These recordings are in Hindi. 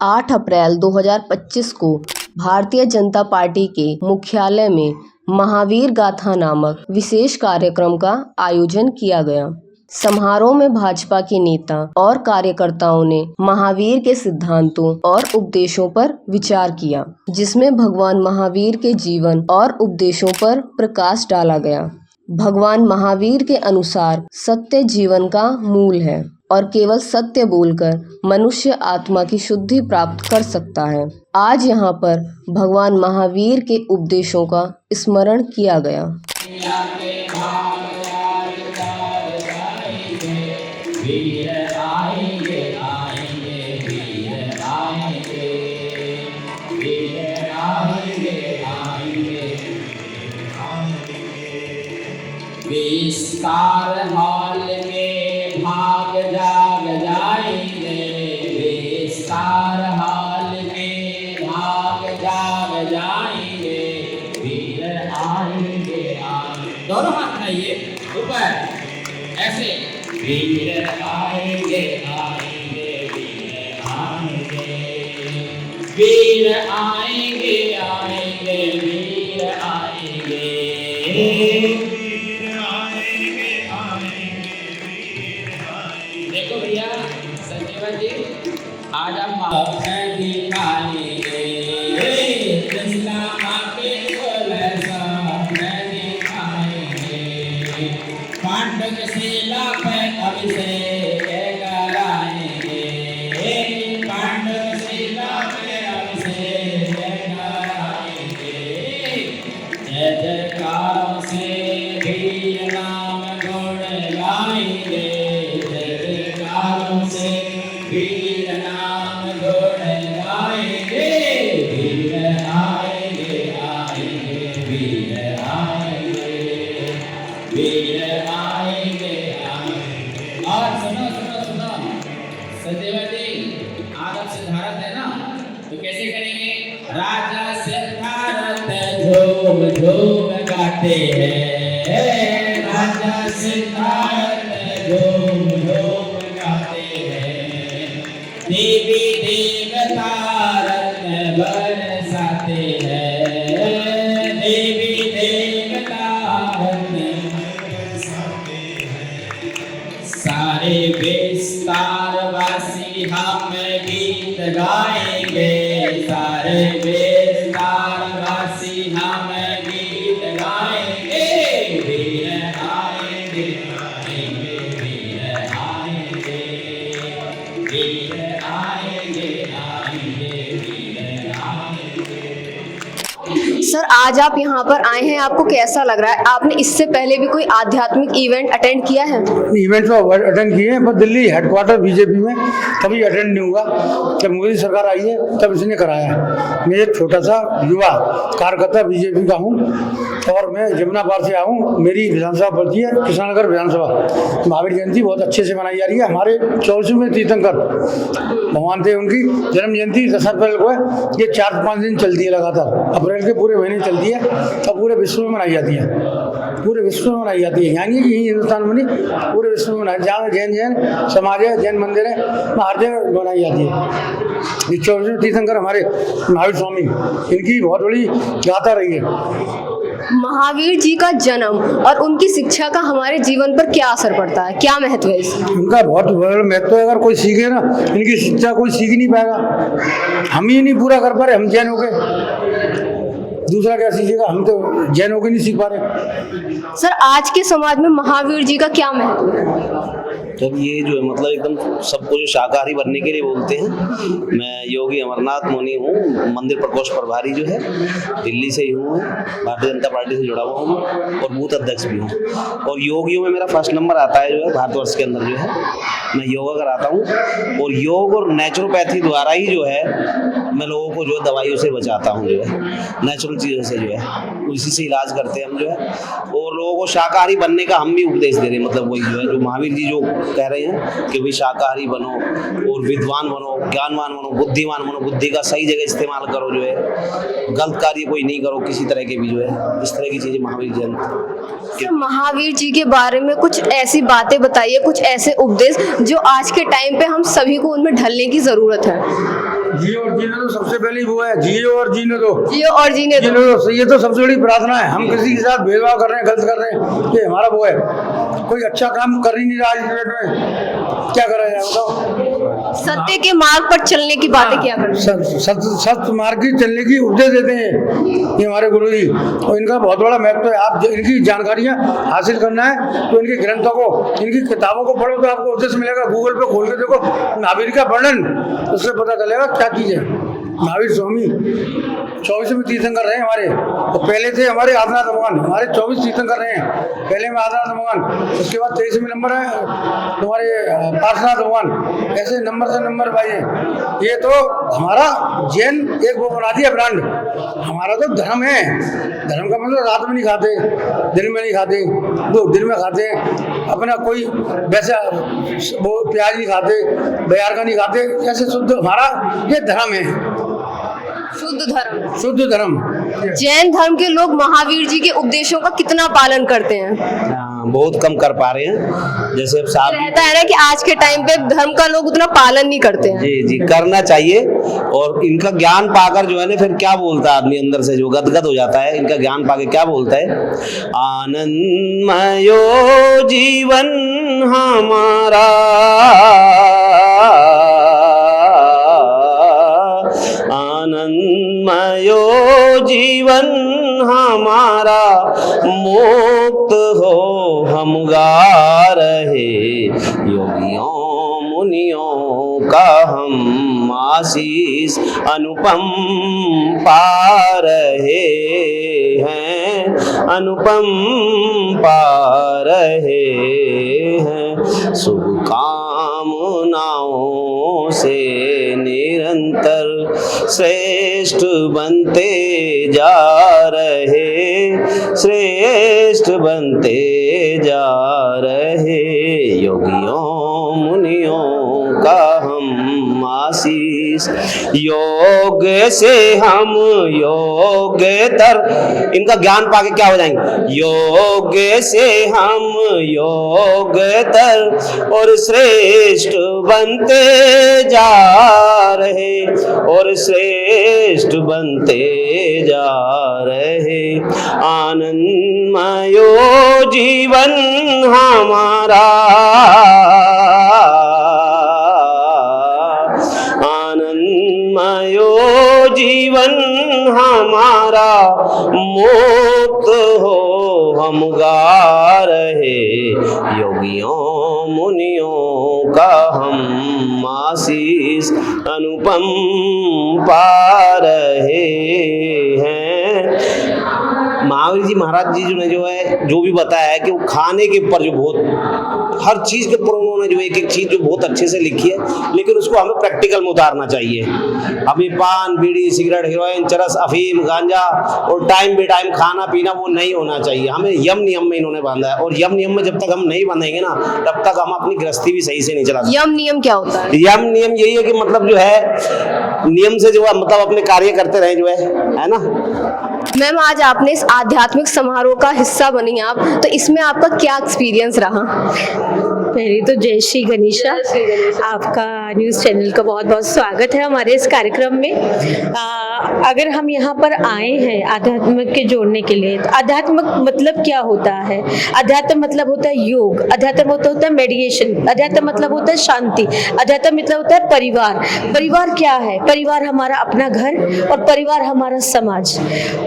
8 अप्रैल 2025 को भारतीय जनता पार्टी के मुख्यालय में महावीर गाथा नामक विशेष कार्यक्रम का आयोजन किया गया। समारोह में भाजपा के नेता और कार्यकर्ताओं ने महावीर के सिद्धांतों और उपदेशों पर विचार किया, जिसमें भगवान महावीर के जीवन और उपदेशों पर प्रकाश डाला गया। भगवान महावीर के अनुसार सत्य जीवन का मूल है और केवल सत्य बोलकर मनुष्य आत्मा की शुद्धि प्राप्त कर सकता है। आज यहाँ पर भगवान महावीर के उपदेशों का स्मरण किया गया। वीर आएंगे आएंगे वीर आएंगे वीर आएंगे आएंगे विस्तार हॉल में भाग जाग जाएंगे, विस्तार हॉल में भाग जाग जाएंगे, वीर आएंगे आएंगे। दोनों हाथ उठाइए ऊपर ऐसे, वीर आएंगे आएंगे वीर आएंगे, वीर आएंगे आएंगे वीर आएंगे, वीर आएंगे आएंगे वीर आएंगे। देखो भैया संजीवन जी, आज हम दिखाएंगे कृष्णा आपके पांडवशिला पे अभिषेक कराएंगे, पांडवशिला पे अभिषेक कराएंगे। जय जयकारों से वीर नाम गुण गाएंगे, जय जयकारों से वीर नाम गुण गाएंगे, वीर आएंगे आएंगे वीर आएंगे, वीर आएंगे आएंगे। और सुनो सुनो सुनो सदैव जी, आदत सिद्धार्थ है ना, तो कैसे करेंगे? राजा सिद्धार्थ झूम झूम गाते हैं, राजा सिद्धार्थ झूम झूम गाते हैं, देवी देवता रत्न बरसाते हैं, देवी देवता सारे विस्तार वासी हम गीत गाएंगे, सारे विस्तार वासी हम गीत गाएंगे, वीर आएंगे आएंगे वीर आएंगे, वीर आएंगे आएंगे वीर आएंगे। सर, आज आप यहाँ पर आए हैं, आपको कैसा लग रहा है? आपने इससे पहले भी कोई आध्यात्मिक इवेंट अटेंड किया है? इवेंट तो अटेंड किए हैं, पर दिल्ली हेडक्वार्टर बीजेपी में कभी अटेंड नहीं हुआ। जब मोदी सरकार आई है तब इसने कराया है। मैं एक छोटा सा युवा कार्यकर्ता बीजेपी का हूँ और मैं जमुना पार से आया हूँ। मेरी विधानसभा पड़ती है कृष्णनगर विधानसभा। महावीर जयंती बहुत अच्छे से मनाई जा रही है। हमारे 24वें तीर्थंकर भगवान थे, उनकी जन्म जयंती 10 अप्रैल को है। ये 4-5 दिन चलती है लगातार, अप्रैल के पूरे महीने चलती है और पूरे विश्व में मनाई जाती है, पूरे विश्व में मनाई जाती है। यानी कि यही हिंदुस्तान में नहीं, पूरे विश्व में मनाई, जहाँ जैन समाज है, जैन मंदिर है, हर जगह मनाई जाती है। ये 24वें तीर्थंकर हमारे महावीर स्वामी, इनकी बहुत बड़ी गाथा रही है। महावीर जी का जन्म और उनकी शिक्षा का हमारे जीवन पर क्या असर पड़ता है, क्या महत्व है इसका? उनका बहुत बड़ा महत्व है। अगर कोई सीखे ना, इनकी शिक्षा कोई सीख नहीं पाएगा। हम ही नहीं पूरा कर पा रहे, हम जैन हो गए, दूसरा क्या सीखेगा? हम तो जैन हो के नहीं सीख पा रहे। सर, आज के समाज में महावीर जी का क्या महत्व है? तो ये जो है मतलब एकदम सबको जो शाकाहारी बनने के लिए बोलते हैं। मैं योगी अमरनाथ मुनि हूँ, मंदिर प्रकोष्ठ प्रभारी जो है, दिल्ली से ही हूँ, भारतीय जनता पार्टी से जुड़ा हुआ हूँ और बूथ अध्यक्ष भी हूँ। और योगियों में मेरा फर्स्ट नंबर आता है जो है भारतवर्ष के अंदर जो है। मैं योगा कराता हूँ और योग और नेचुरोपैथी द्वारा ही जो है मैं लोगों को जो है दवाइयों से बचाता हूँ, जो है नेचुरल चीज़ों से जो है उसी से इलाज करते हैं हम जो है। और लोगों को शाकाहारी बनने का हम भी उपदेश दे रहे हैं। मतलब वही जो है जो महावीर जी जो कह रहे हैं कि भाई शाकाहारी बनो और विद्वान बनो, ज्ञानवान बनो, बुद्धिमान बनो, बुद्धि का सही जगह इस्तेमाल करो, जो है गलत कार्य कोई नहीं करो किसी तरह के भी, जो है इस तरह की चीज़ें महावीर जी। महावीर जी के बारे में कुछ ऐसी बातें बताइए, कुछ ऐसे उपदेश जो आज के टाइम पे हम सभी को उनमें ढलने की जरूरत है। जियो और जीने दो सबसे पहले वो है, जियो और जीने दो, जियो और जीने दो। जीने दो, ये तो सबसे बड़ी प्रार्थना है। हम किसी के साथ भेदभाव कर रहे हैं, गलत कर रहे हैं, ये हमारा वो है। कोई अच्छा काम कर ही नहीं रहा आज डेट में, क्या करा जाए बताओ। सत्य के मार्ग पर चलने की बातें क्या करें? सत्य मार्ग की चलने की उपदेश देते हैं ये हमारे गुरु जी, और इनका बहुत बड़ा महत्व है। आप इनकी जानकारियाँ हासिल करना है तो इनकी ग्रंथों को, इनकी किताबों को पढ़ो तो आपको उपदेश मिलेगा। गूगल पे खोल के देखो महावीर का वर्णन, उससे पता चलेगा क्या चीज़ है। महावीर स्वामी 24वें तीर्थंकर रहे हमारे, तो पहले थे हमारे आदिनाथ भगवान, हमारे 24 तीर्थंकर रहे हैं। पहले में आदिनाथ भगवान, उसके बाद 23वें नंबर है तुम्हारे पार्श्वनाथ भगवान, ऐसे नंबर से नंबर भाई है। ये तो हमारा जैन एक वो बना दिया ब्रांड। हमारा तो धर्म है, धर्म का मतलब रात में नहीं खाते, दिन में नहीं खाते, 2 दिन में खाते, अपना कोई वैसा वो प्याज नहीं खाते, बयार का नहीं खाते, ऐसे शुद्ध हमारा ये धर्म है, शुद्ध धर्म। शुद्ध धर्म। जैन धर्म के लोग महावीर जी के उपदेशों का कितना पालन करते हैं? बहुत कम कर पा रहे हैं। जैसे अब साहब रहता है ना कि आज के टाइम पे धर्म का लोग उतना पालन नहीं करते हैं। जी जी करना चाहिए, और इनका ज्ञान पाकर जो है ना, फिर क्या बोलता है आदमी अंदर से जो गदगद हो जाता है। इनका ज्ञान पाके क्या बोलता है, आनंदमयो जीवन हमारा, आनंदमयो जीवन हमारा, मुक्त हो हम गा रहे, योगियों मुनियों का हम आशीष अनुपम पा रहे हैं, अनुपम पा रहे हैं। शुभकामनाओं से निरंतर श्रेष्ठ बनते जा रहे, श्रेष्ठ बनते जा रहे, योगियों मुनियों का हम आशीष, योग से हम योग्यतर, इनका ज्ञान पाके क्या हो जाएंगे, योग से हम योग्यतर और श्रेष्ठ बनते जा रहे, और श्रेष्ठ बनते जा रहे। आनंदमयो जीवन हमारा, आनंदमयो जीवन हमारा, मुक्त हो हम गा रहे, योगियों मुनियों का हम आशीष अनुपम पा रहे हैं। महावीर जी महाराज जी जो है जो भी बताया है कि वो खाने के ऊपर जो बहुत हर चीज के ऊपर उन्होंने जो एक एक चीज जो बहुत अच्छे से लिखी है, लेकिन उसको हमें प्रैक्टिकल में उतारना चाहिए। अभी पान बीड़ी सिगरेट हेरोइन चरस अफीम गांजा और टाइम बे टाइम खाना पीना वो नहीं होना चाहिए। हमें यम नियम में इन्होंने बांधा है, और यम नियम में जब तक हम नहीं बांधेंगे ना तब तक हम अपनी गृहस्थी भी सही से नहीं चला सकते। यम नियम क्या होता है? यम नियम यही है कि मतलब जो है नियम से जो है मतलब अपने कार्य करते रहे जो है ना। मैम आज आपने इस आध्यात्मिक समारोह का हिस्सा बनी आप, तो इसमें आपका क्या एक्सपीरियंस रहा? पहले तो जय श्री गणेशा, आपका न्यूज़ चैनल का बहुत बहुत स्वागत है हमारे इस कार्यक्रम में। अगर हम यहाँ पर आए हैं आध्यात्म के जोड़ने के लिए, तो आध्यात्म मतलब क्या होता है? अध्यात्म मतलब होता है योग, अध्यात्म होता है मेडिटेशन, अध्यात्म मतलब होता है शांति, अध्यात्म मतलब होता है परिवार। परिवार क्या है? परिवार हमारा अपना घर, और परिवार हमारा समाज,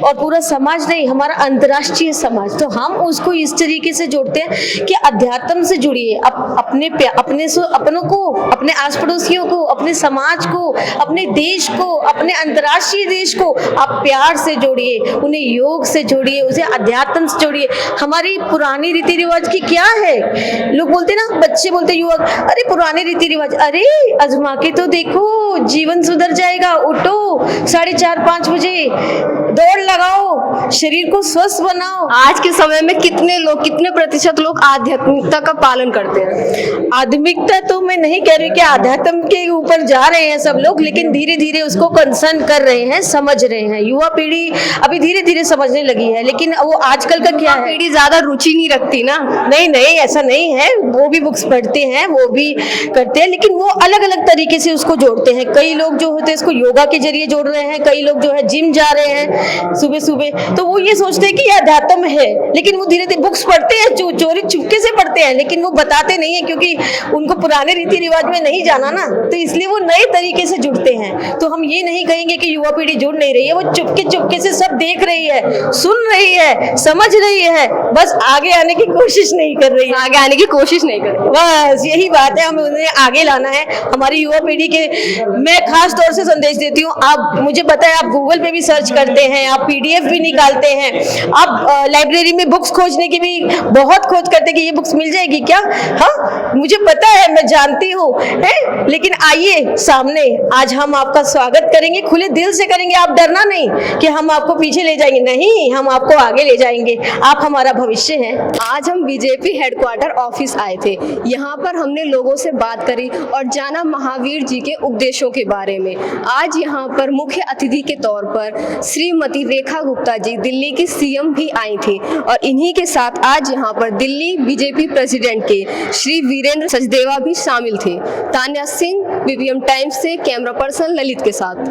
और पूरा समाज नहीं हमारा अंतर्राष्ट्रीय समाज। तो हम उसको इस तरीके से जोड़ते हैं कि अध्यात्म से जुड़िए, अपनों को, अपने आस पड़ोसियों को, अपने समाज को, अपने देश को, अपने अंतर्राष्ट्रीय देश को आप प्यार से जोड़िए, उन्हें योग से जोड़िए, उसे अध्यात्म से जोड़िए। हमारी पुरानी रीति रिवाज की क्या है? लोग बोलते ना, बच्चे बोलते युवक, अरे पुराने रीति रिवाज, अरे आजमा के तो देखो, जीवन सुधर जाएगा। उठो 4:30-5 बजे, दौड़ लगाओ, शरीर को स्वस्थ बनाओ। आज के समय में कितने प्रतिशत लोग आध्यात्मिकता का पालन करते हैं? आध्यात्मिकता तो मैं नहीं कह रही कि आध्यात्म के ऊपर जा रहे हैं सब लोग, लेकिन धीरे धीरे उसको कंसर्न कर रहे हैं, समझ रहे हैं। युवा पीढ़ी अभी धीरे धीरे समझने लगी है, लेकिन वो आजकल का क्या है, पीढ़ी ज्यादा रुचि नहीं रखती ना। नहीं नहीं, ऐसा नहीं है, वो भी बुक्स पढ़ते हैं, वो भी करते हैं, लेकिन वो अलग अलग तरीके से उसको जोड़ते हैं। कई लोग जो होते हैं इसको योगा के जरिए जोड़ रहे हैं, कई लोग जो है जिम जा रहे हैं सुबह सुबह, तो वो ये सोचते हैं कि ये अध्यात्म है, लेकिन वो धीरे धीरे बुक्स पढ़ते हैं, चोरी चुपके से पढ़ते हैं, लेकिन वो बताते नहीं है, क्योंकि उनको पुराने रीति रिवाज में नहीं जाना ना, तो इसलिए वो नए तरीके से जुड़ते हैं। तो हम ये नहीं कहेंगे कि युवा पीढ़ी जुड़ नहीं रही है, वो चुपके चुपके से सब देख रही है, सुन रही है, समझ रही है, बस आगे आने की कोशिश नहीं कर रही है। आगे आने की कोशिश नहीं कर रही। बस यही बात है, हमें उन्हें आगे लाना है। हमारी युवा पीढ़ी के मैं खास तौर से संदेश देती हूँ, आप मुझे पता है आप गूगल पे भी सर्च करते हैं, आप पीडीएफ भी निकालते हैं, आप लाइब्रेरी में बुक्स खोजने की भी बहुत खोज करते हैं कि ये बुक्स मिल जाएगी क्या। हाँ, मुझे पता है, मैं जानती हूँ, लेकिन आइए सामने, आज हम आपका स्वागत करेंगे, खुले दिल से करेंगे। आप डरना नहीं कि हम आपको पीछे ले जाएंगे, नहीं, हम आपको आगे ले जाएंगे। आप हमारा भविष्य हैं। आज हम बीजेपी हेडक्वार्टर ऑफिस आए थे। यहाँ पर हमने लोगों से बात करी और जाना महावीर जी के उपदेशों के बारे में। आज यहाँ पर मुख्य अतिथि के तौर पर श्रीमती रेखा गुप्ता जी, दिल्ली की सीएम भी आई थी, और इन्हीं के साथ आज यहाँ पर दिल्ली बीजेपी प्रेसिडेंट के श्री वीरेंद्र सचदेवा भी शामिल थे। तान्या सिंह, बीबीएम टाइम्स से कैमरा पर्सन ललित के साथ।